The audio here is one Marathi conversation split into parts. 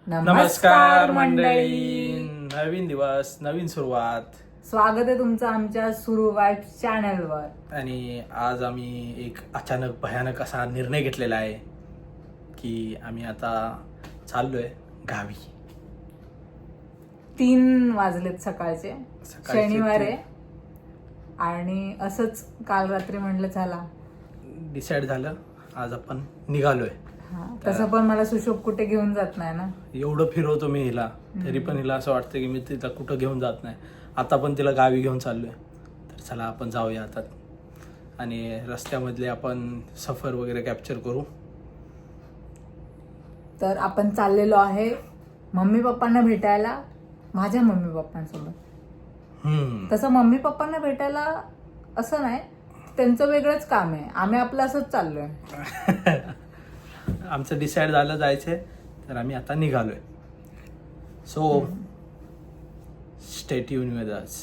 नमस्कार मंडळी. नवीन दिवस, नवीन सुरुवात. स्वागत आहे तुमचं आमच्या सुरू वाईब्स चॅनलवर. आणि आज आम्ही एक अचानक भयानक असा निर्णय घेतलेला आहे की आम्ही आता चाललोय गावी. 3 वाजलेत सकाळचे. शनिवार 3. आहे आणि असंच काल रात्री म्हटलं चला डिसाईड झालं, आज आपण निघालोय. तसं पण मला सुशोभ कुठे घेऊन जात नाही ना. एवढं फिरवतो मी हिला, तरी पण हिला असं वाटतं की मी तिला कुठं घेऊन जात नाही. आता पण तिला गावी घेऊन चाललोय, तर चला आपण जाऊया आता आणि रस्त्यामधले आपण सफर वगैरे कॅप्चर करू. तर आपण चाललेलो आहे मम्मी पप्पांना भेटायला, माझ्या मम्मी पप्पांसोबत. तसं मम्मी पप्पांना भेटायला असं नाही, त्यांचं वेगळंच काम आहे, आम्ही आपलं असंच चाललोय. आमचं डिसाईड झालं जायचंय, तर आम्ही आता निघालोय. So stay tuned with us.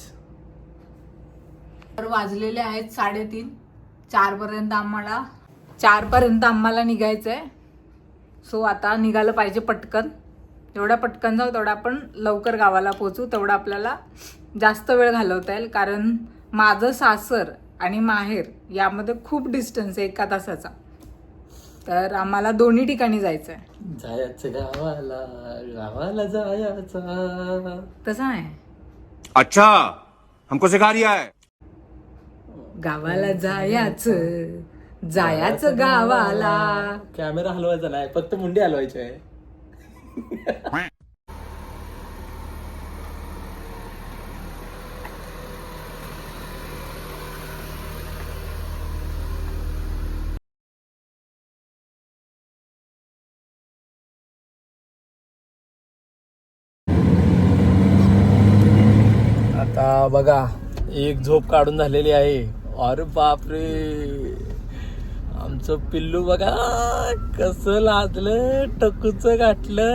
तर वाजलेले आहेत 3:30. 4 पर्यंत आम्हाला निघायचंय. सो आता निघालं पाहिजे पटकन. जेवढा पटकन जाऊ तेवढा आपण लवकर गावाला पोहोचू, तेवढा आपल्याला जास्त वेळ घालवता येईल. कारण माझं सासर आणि माहेर यामध्ये खूप डिस्टन्स आहे 1 तासाचा. तर आम्हाला दोन्ही ठिकाणी जायचंय. जायचं गावाला जायचं. तसं नाही, अच्छा हमको सिखा रिया है. गावाला जायचं गावाला. कॅमेरा हलवायचा नाही, फक्त मुंडी हलवायची आहे. आता बघा, एक झोप काढून झालेली आहे. अरे बापरे, आमचं पिल्लू बघा कसं लाजलं, टकूच गाठलं.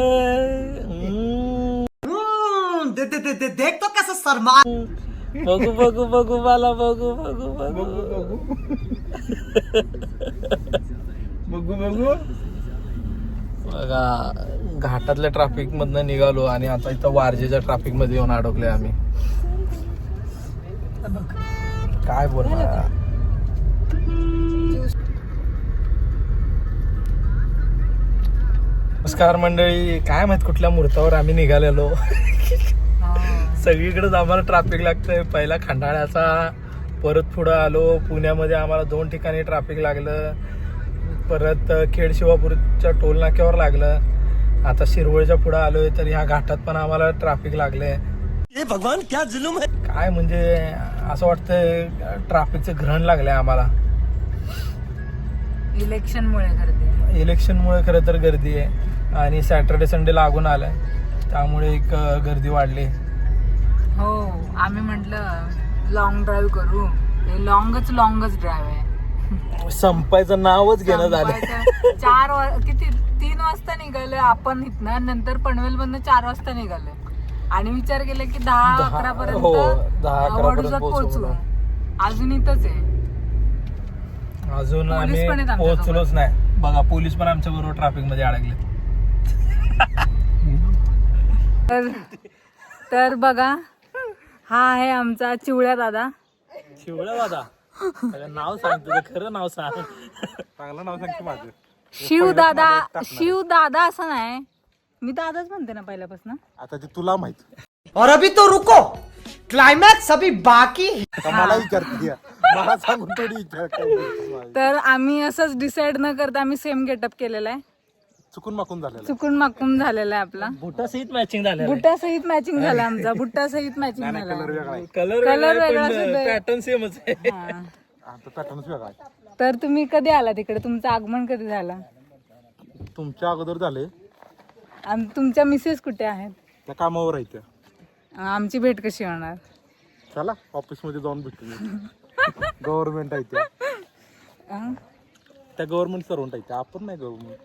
देख तो कैसे शर्मा. बघू बघू बघू मला बघू बघू बघू बघू बघू बघू बघा. घाटातल्या ट्रॅफिक मधनं निघालो आणि आता इथं वारजेच्या ट्रॅफिक मध्ये येऊन अडकलोय आम्ही. काय बोलणार. नमस्कार मंडळी. काय माहित कुठल्या मुहूर्तावर आम्ही निघालेलो. सगळीकडेच आम्हाला ट्रॅफिक लागतंय. पहिला खंडाळ्याचा, परत पुढं आलो पुण्यामध्ये आम्हाला 2 ठिकाणी ट्रॅफिक लागलं. परत खेड शिवापूरच्या टोल नाक्यावर लागलं. आता शिरवळच्या पुढं आलोय तर ह्या घाटात पण आम्हाला ट्रॅफिक लागलंय. हे भगवान क्या जुलूम है. काय म्हणजे असं वाटतंय ट्रॅफिकचं ग्रहण लागलंय आम्हाला. इलेक्शनमुळे खरं तर गर्दी आहे आणि सॅटर्डे संडे लागून आलाय, त्यामुळे एक गर्दी वाढली. हो, आम्ही म्हटलं लॉंग ड्राईव्ह करू. हे लॉंगच ड्राईव्ह आहे. संपायचं नावच घेणं झालं. 3 वाजता निघालोय आपण इथनं, नंतर पनवेल मधनं 4 वाजता निघालोय आणि विचार केला की 10-11 पर्यंत वडूजात पोहोचू. अजून इथंच आहे, अजून आम्ही पोहोचलोच नाही. बघा, पोलीस पण आमच्या बरोबर ट्रॅफिक मध्ये अडकले. तर बघा, हा आहे आमचा चिवळ्या दादा. नाव सांग तुझं, खरं नाव सांग. चांगलं नाव सांगते माझं. शिवदादा असं नाही, मी दादाच म्हणते ना पहिल्यापासून. आता ते तुला माहित. और अभी तो रुको, क्लाइमॅक्स अभी बाकी. मला विचारते, मला सांगून थोडी विचार. तर आम्ही असंच डिसाईड न करता आम्ही सेम गेटअप केलेला आहे. चुकून माकून झालेला आहे आपला. बुटा सहित मॅचिंग झालं. बुट्टा सहित मॅचिंग झाला आमचा. बुट्टा सहित मॅचिंग झाला. कलर वेगळा, पॅटर्न सेमच आहे. पॅटर्नच वेगळा आहे. तर तुम्ही कधी आला तिकडे? तुमचं आगमन कधी झालं? तुमच्या अगोदर झाले. आणि तुमच्या मिसेस कुठे आहेत? त्या कामावर आहे त्या. आमची भेट कशी होणार? चला ऑफिस मध्ये जाऊन भेटू. गव्हर्नमेंट आहे त्या गव्हर्नमेंट सर्वंट आहे त्या. आपण नाही गव्हर्नमेंट.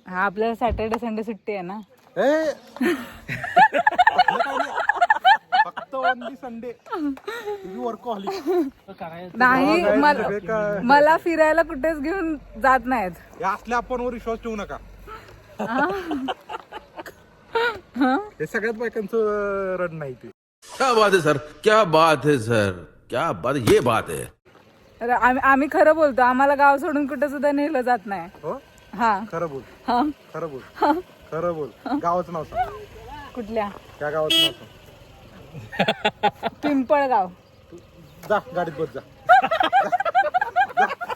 हा, आपल्याला सॅटर्डे संडे सुट्टी आहे ना. फक्त ओनली संडे. नाही, मला फिरायला कुठेच घेऊन जात नाहीत. असल्या आपण विश्वास ठेवू नका. हे सगळ्यात बायकांचं रड नाही ते. क्या बात है सर, क्या बात है सर, क्या बात, ये बात है. अरे आम्ही खरं बोलतो, आम्हाला गाव सोडून कुठं सुद्धा नेलं जात नाही. हो हा खरं बोल, हा खरं बोल, खरं बोल. गावाचं नाव सांग. कुठल्या? त्या गावाचं नाव सांग. पिंपळगाव. जा गाडीत बस जा.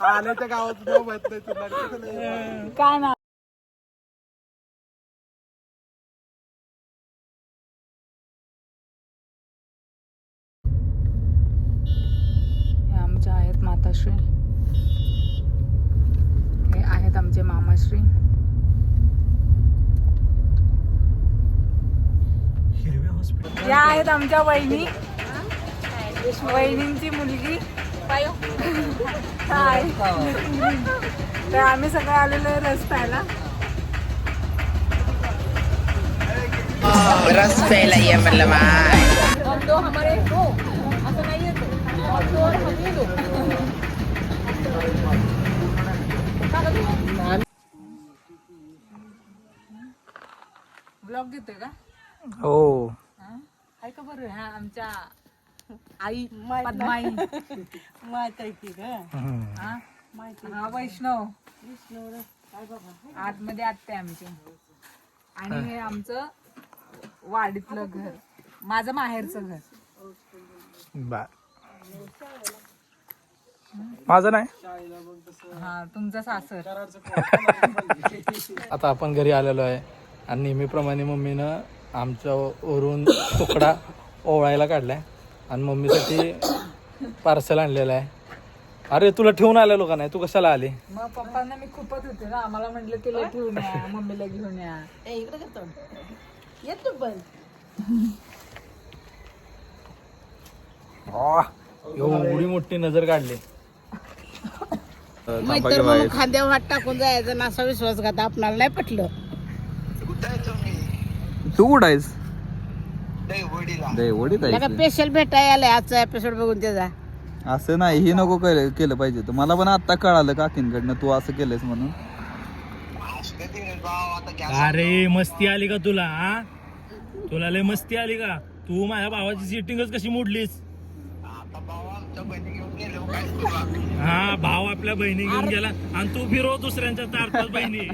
आल्याच्या गावाचं नाव माहित नाही तुला. काय ना हे आमच्या आहेत माताश्री, हे आहेत आमचे मामाश्री. या आहेत आमच्या वहिनी, वहिनींची मुलगी. हाय. तर आम्ही सगळे आलेलो आहे रस प्यायला. रस प्यायला ये म्हणलं माय. ब्लॉग घेतोय का? हो आहे का बरं? हा आमच्या आई पद्माई. हा वैष्णव आतमध्ये आत्या आमची. आणि हे आमचं वाडीतलं घर, माझं माहेरचं घर. बर. माझं नाही. हा तुमचं सासर. आता आपण घरी आलेलो आहे आणि नेहमीप्रमाणे मम्मीनं आमच्या वरून तुकडा ओवाळायला काढलाय आणि मम्मीसाठी पार्सल आणलेलं आहे. अरे तुला ठेवून आलेलो का नाही, तू कशाला आली? मग पप्पांना मी खूपच होते ना, आम्हाला म्हटलं तिला ठेवून या, मम्मीला घेऊन या. एवढी मोठी नजर काढली. मैत्र म्हणून खांद्यावर हात टाकून जायचं ना असा विश्वासघात आपणाला नाही पटलं. तू कुठं आहेस? दहीवडीत त्याला आहे. स्पेशल भेटायला आलाय आजचा एपिसोड बघून त्याचा. असं नाही, हे नको केलं पाहिजे. तर मला पण आता कळालं काकींकडनं तू असं केलंयस म्हणून. अरे मस्ती आली का तुला? हा तुला लय मस्ती आली का? तू माझ्या भावाची सिटिंगच कशी मोडलीस? हा भाव आपल्या बहिणी घेऊन गेला आणि तू फिरव दुसऱ्यांच्या 4-5 बहिणी.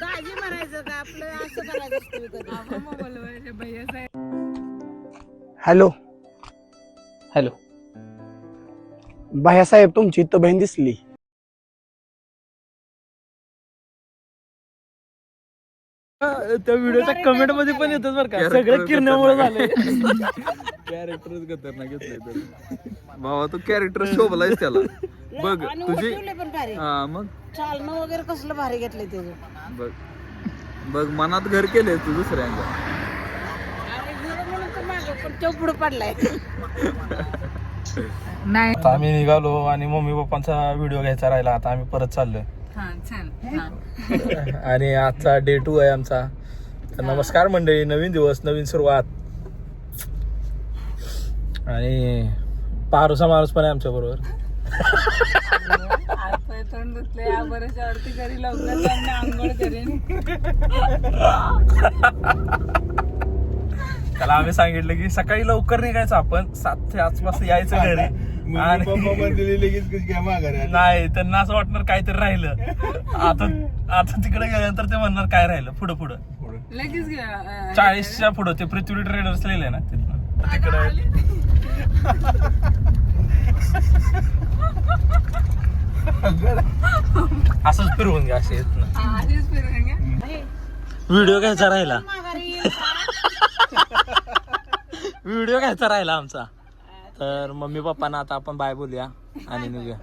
दाजी म्हणायचं का आपलं असं करायचं कधी. हॅलो हॅलो भायासाहेब, तुमची इथं बहीण दिसली. त्या व्हिडिओच्या कमेंट मध्ये पण येतात बरं का, सगळं किरण्यामुळे झालंय. कॅरेक्टरच खतरनाक घेतलंय तर. भावा तू कॅरेक्टर शोभलायस त्याला. बघ आणि तुझी उठवले पण भारी. हा मग चालणं वगैरे कसलं भारी घेतलंय त्याचं. बघ बघ मनात घर केलंय तू दुसऱ्यांच्या. आणि घर म्हणून तर मागं पण तो पुढे पडलाय. नाही. आता आम्ही निघालो आणि मम्मी पप्पांचा व्हिडिओ घ्यायचा राहिला. आता आम्ही परत चाललोय हा छान. हा. आणि आजचा डे 2 आहे आमचा. तर नमस्कार मंडळी, नवीन दिवस नवीन सुरुवात. आणि पारुसा माणूस पण आहे आमच्या बरोबर. हातपाय तोंड धुतले, या बऱ्याचशा वरती घरी लवकर जाऊन आंघोळ करेन. त्याला आम्ही सांगितलं की सकाळी लवकर निघायचं, आपण 7च्या आसपास यायचं घरी. आणि नाही त्यांना असं वाटणार काहीतरी राहिलं. आता तिकडे गेल्यानंतर ते म्हणणार काय राहिलं. पुढं लगेच 40च्या पुढं ते पृथ्वी ट्रेडर्स लिहिलंय ना तिथं तिकडे. असंच फिरवून घ्या असे व्हिडिओ घ्यायचा राहिला. व्हिडिओ घ्यायचा राहिला आमचा. तर मम्मी पप्पांना आता आपण बाय बोलूया आणि निघूया.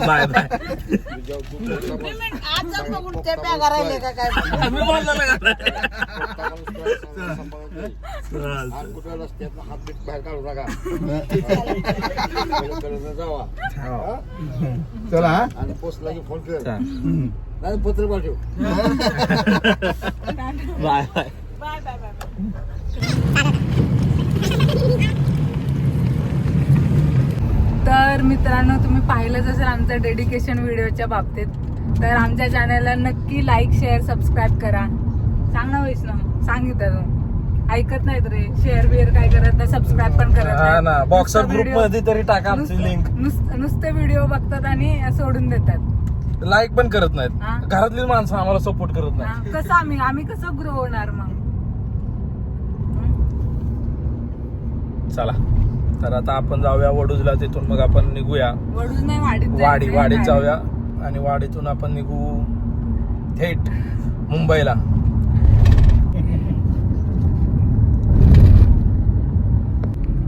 Bye bye. आज बघून ते बॅगा राहिले का काय. मी बोललो ना का? चला हा. आणि पोचला की फोन कर. चा. नाही पत्र पाठव. Bye bye. Bye bye bye. मित्रांनो, तुम्ही पाहिलंच असेल आमचं डेडिकेशन व्हिडिओच्या बाबतीत. तर आमच्या चॅनलला नक्की लाईक, शेअर, सबस्क्राईब करा. सांग ना वैष्णव, सांगितलं तू ऐकत नाहीत रे. शेअर बिअर काय करत नाही, सबस्क्राईब पण करत हा नाही. ना, व्हॉट्सअप नुसतं ग्रुप video- मध्ये तरी टाका आमची लिंक. नुसते व्हिडिओ बघतात आणि सोडून देतात. लाईक पण करत नाहीत. हा. घरातली माणसं आम्हाला सपोर्ट करत हा, नाही. कसं आम्ही कसं ग्रो होणार मग? चला, तर आता आपण जाऊया वडूजला. तिथून मग आपण निघूया वडूज नाही, वाडीत जायचंय. जाऊया आणि वाडीतून आपण निघू थेट मुंबईला.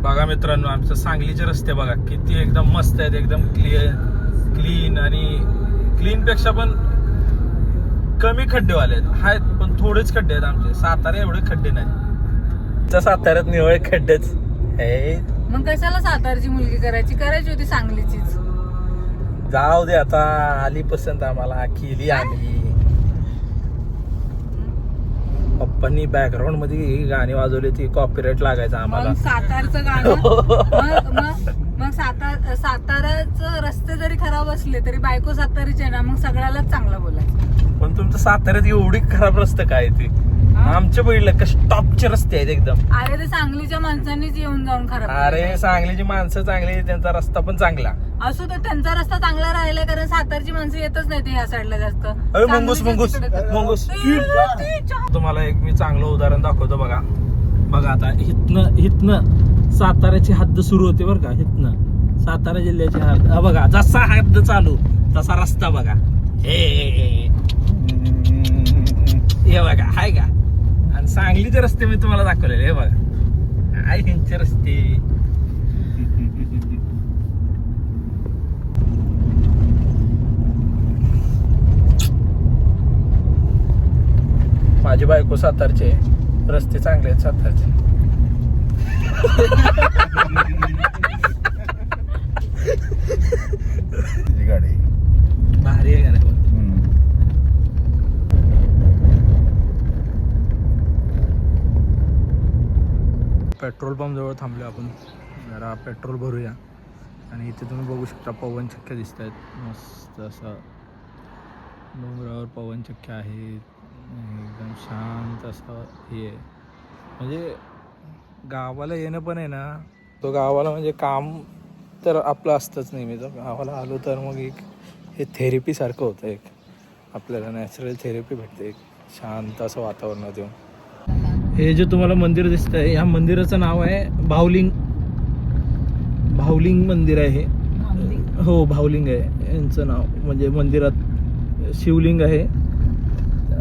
बघा मित्रांनो, आमच्या सांगलीचे रस्ते बघा किती एकदम मस्त आहेत, एकदम क्लीन आणि क्लीन पेक्षा पण कमी खड्डेवाले आहेत, पण थोडेच खड्डे आहेत. आमचे सातारा एवढे खड्डे नाहीत. त्या साताऱ्यात निवळ खड्डेच. मग कशाला सातारची मुलगी करायची होती सांगलीचीच. जाऊ दे आता, आली पसंत आम्हाला, केली आम्ही. पप्पांनी बॅकग्राऊंड मध्ये ही गाणी वाजवली, ती कॉपीराईट लागायचं आम्हाला. मग सातारचं गाणं मग साताराचं रस्ते जरी खराब असले तरी बायको सातारीची आहे ना, मग सगळ्यालाच चांगलं बोलायचं. पण तुमच्या साताऱ्यात एवढी खराब रस्ते काय ते? आमच्या बघितलं कसे टॉपचे रस्ते आहेत एकदम. अरे ते सांगलीच्या माणसांनीच येऊन जाऊन खराब अरे केलंय. सांगलीची माणसं चांगली, त्यांचा रस्ता पण चांगला. असो तर त्यांचा रस्ता चांगला राहिला, कारण सातारची माणसं येतच नाही ह्या साईडला जास्त. अरे मंगूस मंगूस मंगूस. तुम्हाला एक मी चांगलं उदाहरण दाखवतो. बघा आता हितनं साताऱ्याची हद्द सुरू होते बरं का. हितनं सातारा जिल्ह्याची हद्द बघा, जसा हद्द चालू तसा रस्ता बघा. हे बघा, हाय का. आणि सांगलीचे रस्ते मी तुम्हाला दाखवलेले. हे बघा, हाय ह्यांचे रस्ते. माझी बायको सातारचे, रस्ते चांगले आहेत सातारचे. गाडी भारी आहे का नाही? पेट्रोल पंप जवळ थांबलो आपण, जरा पेट्रोल भरूया. आणि इथे तुम्ही बघू शकता पवनचक्क्या दिसत आहेत मस्त. असं डोंगरावर पवनचक्क्या आहेत, एकदम शांत असं हे आहे. म्हणजे गावाला येणं पण आहे ना, तो गावाला म्हणजे काम तर आपलं असतंच नेहमीच. गावाला आलो तर मग एक हे थेरपीसारखं होतं. एक आपल्याला नॅचरल थेरपी भेटते, एक शांत असं वातावरणात येऊन. हे जे तुम्हाला मंदिर दिसतंय, ह्या मंदिराचं नाव आहे भावलिंग. भावलिंग मंदिर आहे हे. हो, भावलिंग आहे यांचं नाव. म्हणजे मंदिरात शिवलिंग आहे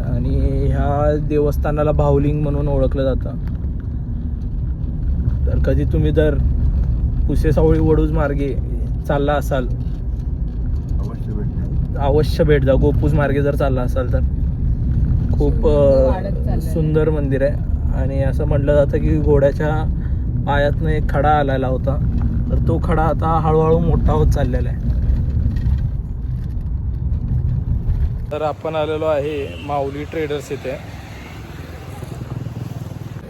आणि ह्या देवस्थानाला भावलिंग म्हणून ओळखलं जातं. तर कधी तुम्ही जर पुसेसावळी वडूज मार्गे चालला असाल, अवश्य भेट द्या. गोपूज मार्गे जर चालला असाल तर खूप सुंदर मंदिर आहे. आणि असं म्हटलं जातं की घोड्याच्या पायातनं एक खडा आलेला होता, तर तो खडा आता हळूहळू मोठा होत चाललेला आहे. तर आपण आलेलो आहे माऊली ट्रेडर्स इथे.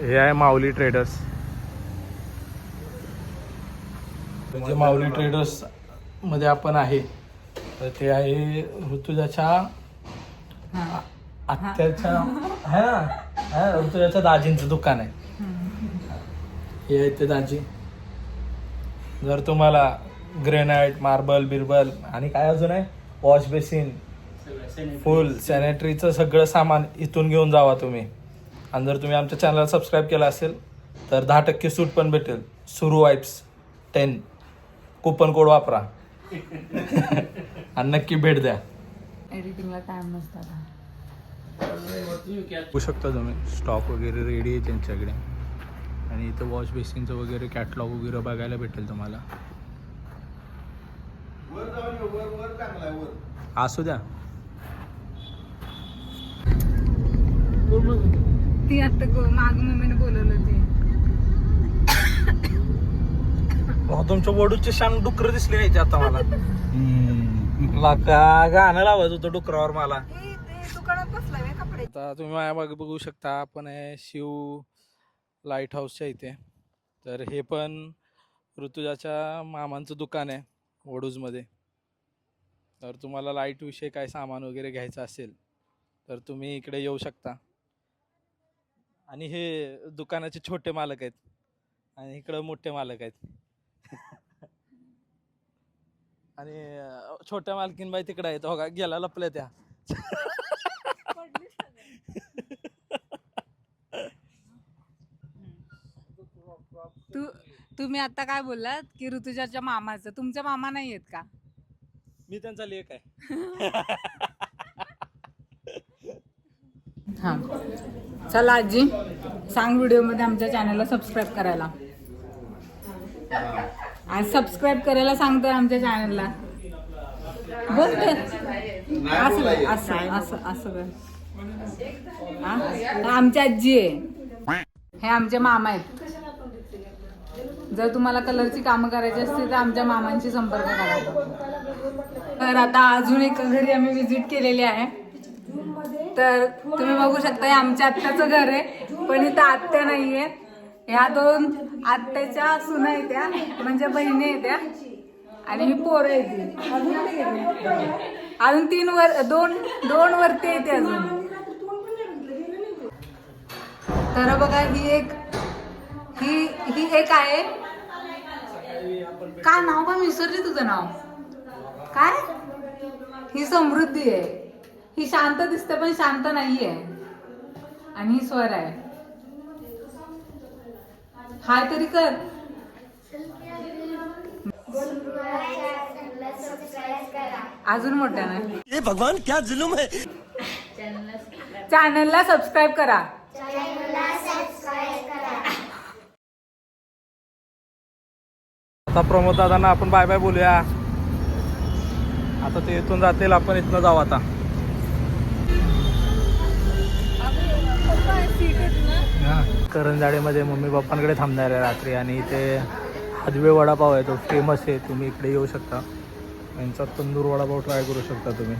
हे आहे माऊली ट्रेडर्स. म्हणजे माऊली ट्रेडर्स मध्ये आपण आहे, तर ते आहे ऋतुजाच्या आत्याच्या आहे ना, ऋतुजाच्या दाजींचं दुकान आहे. हे आहे ते दाजी. जर तुम्हाला ग्रेनाइट, मार्बल बिर्बल आणि काय अजून आहे, वॉश बेसिन, फुल सॅनिटरीचं सगळं सामान इथून घेऊन जावा तुम्ही. आणि जर तुम्ही आमच्या चॅनलला सबस्क्राईब केला असेल तर 10% सूट पण भेटेल. सुरू वाईप्स 10 कुपन कोड वापरा आणि नक्की भेट द्या. एडिटिंगला टाइम नसतात. बघू शकता तुम्ही स्टॉक वगैरे रेडी आहे त्यांच्याकडे. आणि इथं वॉश बेसिनचं वगैरे कॅटलॉग वगैरे बघायला भेटेल तुम्हाला. असू द्या. ती आता माग मम्मीने बोलवलं ते. तुमच्या वडूचे शान डुकर दिसले आहे आता मला. गाणं लावायचं होतं डुकरावर मला. आता तुम्ही माझ्या मागे बघू शकता, आपण आहे शिव लाईट हाऊसच्या इथे. तर हे पण ऋतुजाच्या मामांचं दुकान आहे. वडूजमध्ये. तर तुम्हाला लाईटविषयी काय सामान वगैरे घ्यायचं असेल तर तुम्ही इकडे येऊ शकता. आणि हे दुकानाचे छोटे मालक आहेत आणि इकडं मोठे मालक आहेत. आणि छोट्या मालकीनबाई तिकडे आहेत. हो का, गेला लपल्या त्या. तुम्ही आता काय बोललात की ऋतुजाच्या मामाचं, तुमच्या मामा नाही आहेत का? मी त्यांचा लेख आहे. हा, चला आजी सांग व्हिडिओमध्ये आमच्या चॅनलला सबस्क्राईब करायला. आज सबस्क्राईब करायला सांगतोय आमच्या चॅनलला. बोलते असं असं असं असं आमची आजी आहे. हे आमचे मामा आहेत. जर तुम्हाला कलरची कामं करायची असतील तर आमच्या मामांशी संपर्क करा. तर आता अजून एक घरी आम्ही विजिट केलेली आहे. तर तुम्ही बघू शकता हे आमच्या आत्याचं घर आहे, पण इथं आत्या नाहीये. ह्या 2 आत्याच्या सुना आहेत त्या, म्हणजे बहिणी आहेत त्या, आणि ही पोरं आहेत. अजून 2 वरती येते अजून. तर बघा ही एक आहे. काय नाव का विसरली तुझं नाव काय? ही समृद्धी आहे. ही शांत दिसते पण शांत नाहीये. आणि ही स्वर आहे. हाय तरी कर. अजून मोठ्या नाही. ये भगवान क्या जुलूम है. चॅनलला सबस्क्राईब करा. आता प्रमोद दादांना आपण बाय बाय बोलूया. आता ते इथून जातील, आपण इथनं जाऊ आता. करंजाडेमध्ये मम्मी पप्पांकडे थांबणार आहे रात्री. आणि इथे हादवे वडापाव आहे, तो फेमस आहे. तुम्ही इकडे येऊ शकता. यांचा तंदूर वडापाव ट्राय करू शकता तुम्ही.